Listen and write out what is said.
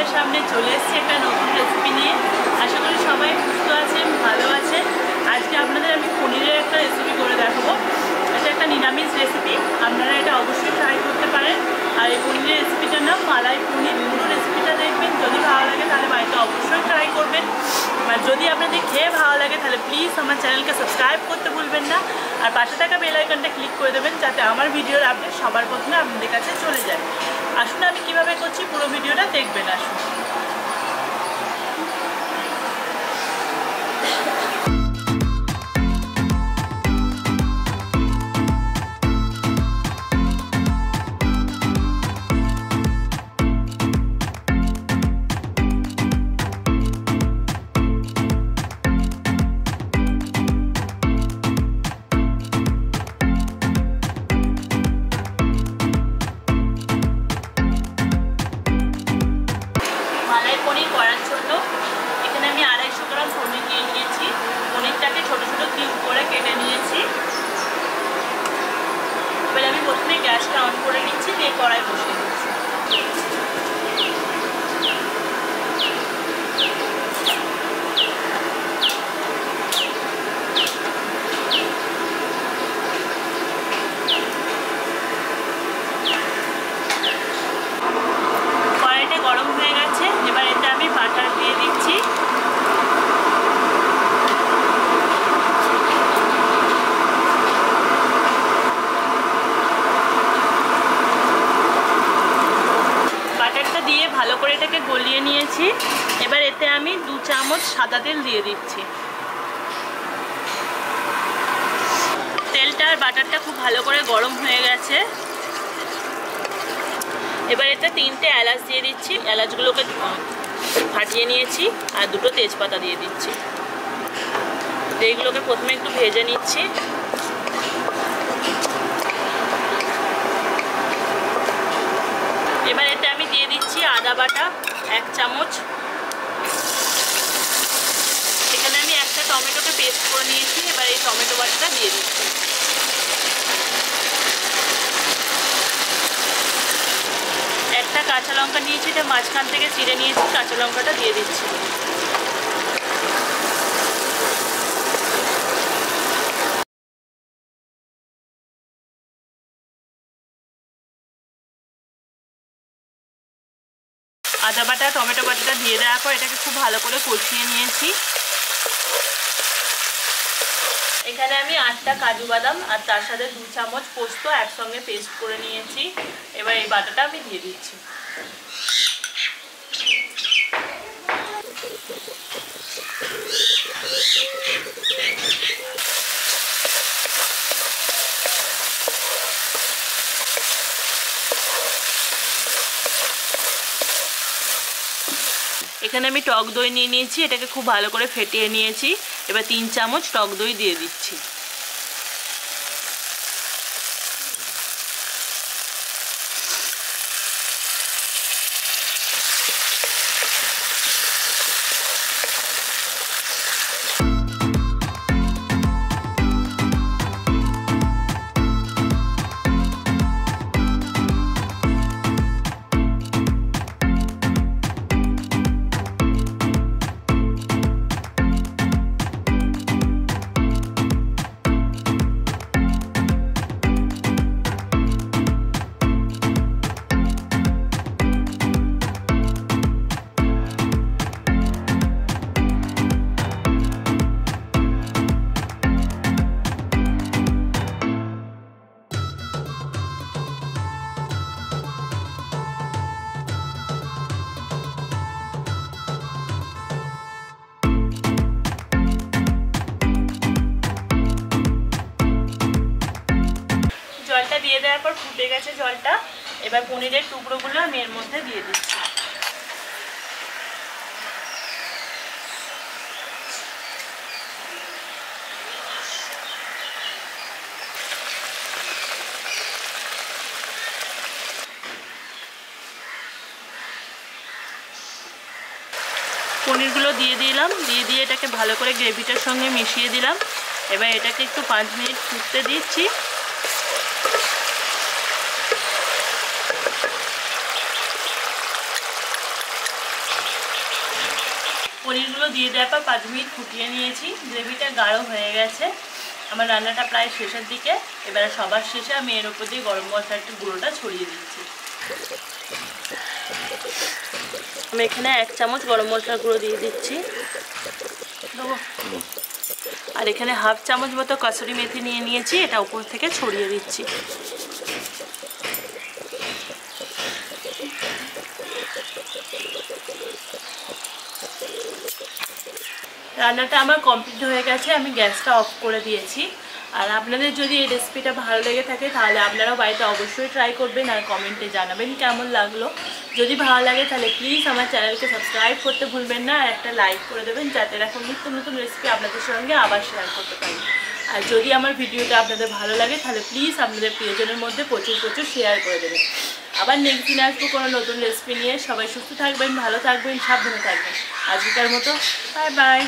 আপনাদের সামনে চলে এসেছি একটা নতুন রেসিপি নিয়ে। আশা করি সবাই সুস্থ আছেন, ভালো আছেন। আজকে আপনাদের আমি পনিরের একটা রেসিপি করে দেখাবো। এটা একটা নিরামিষ রেসিপি, আপনারা এটা অবশ্যই ট্রাই করতে পারেন। আর এই পনিরের রেসিপিটার নাম মালাই পনির। পুরো রেসিপিটা দেখবেন, যদি ভালো লাগে তাহলে বাড়িতে অবশ্যই ট্রাই করবেন। আর যদি আপনাদের খেয়ে ভালো লাগে তাহলে প্লিজ আমার চ্যানেলকে সাবস্ক্রাইব করতে ভুলবেন না, আর পাশে থাকা বেল আইকনটা ক্লিক করে দেবেন যাতে আমার ভিডিওর আপডেট সবার প্রথমে আপনাদের কাছে চলে যায়। আসুন আমি কীভাবে করছি পুরো ভিডিওটা দেখবেন। আসুন। মালাই পনির করার জন্য এখানে আমি 250 গ্রাম পনির নিয়ে নিয়েছি। পনিরটাকে ছোট ছোট কিউব করে কেটে নিয়েছি। এবার আমি প্রথমে গ্যাসটা অন করে নিচ্ছি, দিয়ে কড়াই বসিয়ে দিচ্ছি। কড়াইটা গরম হয়ে গেছে, এবার এতে আমি বাটার দিয়ে দিচ্ছি। বাটারটা দিয়ে ভালো করে এটাকে গলিয়ে নিয়েছি। এবার এতে আমি 2 চামচ সাদা তেল দিয়ে দিচ্ছি। তেলটা আর বাটারটা খুব ভালো করে গরম হয়ে গেছে। এবার এতে 3টে এলাচ দিয়ে দিচ্ছি। এলাচগুলোকে ফাটিয়ে নিয়েছি, আর 2টো তেজপাতা দিয়ে দিচ্ছি। এইগুলোকে প্রথমে একটু ভেজে নিচ্ছি। এবার এতে আমি দিয়ে দিচ্ছি আদা বাটা 1 চামচ। এখানে আমি একটা টমেটোকে পেস্ট করে নিয়েছি। এবার এই টমেটো বাটাটা দিয়ে দিচ্ছি। একটা কাঁচা লঙ্কা নিয়েছি, এটা মাঝখান থেকে চিড়ে নিয়েছি, কাঁচা লঙ্কাটা দিয়ে দিচ্ছি। আদা বাটা টমেটো বাটাটা দিয়ে দেওয়ার পর এটাকে খুব ভালো করে কষিয়ে নিয়েছি। এখানে আমি 8টা কাজু বাদাম আর তার সাথে 2 চামচ পোস্ত একসঙ্গে পেস্ট করে নিয়েছি। এবার এই বাটাটা আমি দিয়ে দিচ্ছি। এখানে আমি টক দই নিয়ে নিয়েছি, এটাকে খুব ভালো করে ফেটিয়ে নিয়েছি। এবার 3 চামচ টক দই দিয়ে দিচ্ছি। জলটা দিয়ে দেওয়ার পর ফুটে গেছে জলটা। এবার পনিরের টুকরোগুলো আমি এর মধ্যে দিয়ে দিচ্ছি। পনিরগুলো দিয়ে দিলাম, দিয়ে এটাকে ভালো করে গ্রেভিটার সঙ্গে মিশিয়ে দিলাম। এবার এটাকে একটু 5 মিনিট ফুটতে দিচ্ছি। দিয়ে দেওয়ার পর 5 মিনিট ফুটিয়ে নিয়েছি। গ্রেভিটা গাঢ় হয়ে গেছে। আমার রান্নাটা প্রায় শেষের দিকে। এবারে সবার শেষে আমি এর উপর দিয়ে গরম মশলার গুঁড়োটা ছড়িয়ে দিচ্ছি। আমি এখানে 1 চামচ গরম মশলার গুঁড়ো দিয়ে দিচ্ছি। আর এখানে হাফ চামচ মতো কসুরি মেথি নিয়ে নিয়েছি, এটা উপর থেকে ছড়িয়ে দিচ্ছি। রান্নাটা আমার কমপ্লিট হয়ে গেছে, আমি গ্যাসটা অফ করে দিয়েছি। আর আপনাদের যদি এই রেসিপিটা ভালো লেগে থাকে তাহলে আপনারাও বাড়িতে অবশ্যই ট্রাই করবেন আর কমেন্টে জানাবেন কেমন লাগলো। যদি ভালো লাগে তাহলে প্লিজ আমার চ্যানেলকে সাবস্ক্রাইব করতে ভুলবেন না, আর একটা লাইক করে দেবেন যাতে এরকম নিত্য নতুন রেসিপি আপনাদের সঙ্গে আবার শেয়ার করতে পারি। আর যদি আমার ভিডিওটা আপনাদের ভালো লাগে তাহলে প্লিজ আপনাদের প্রিয়জনের মধ্যে প্রচুর প্রচুর শেয়ার করে দেবেন। আবার নেক্সট দিন আসবো কোনো নতুন রেসিপি নিয়ে। সবাই সুস্থ থাকবেন, ভালো থাকবেন, সাবধানে থাকবেন। আজকের মতো বাই বাই।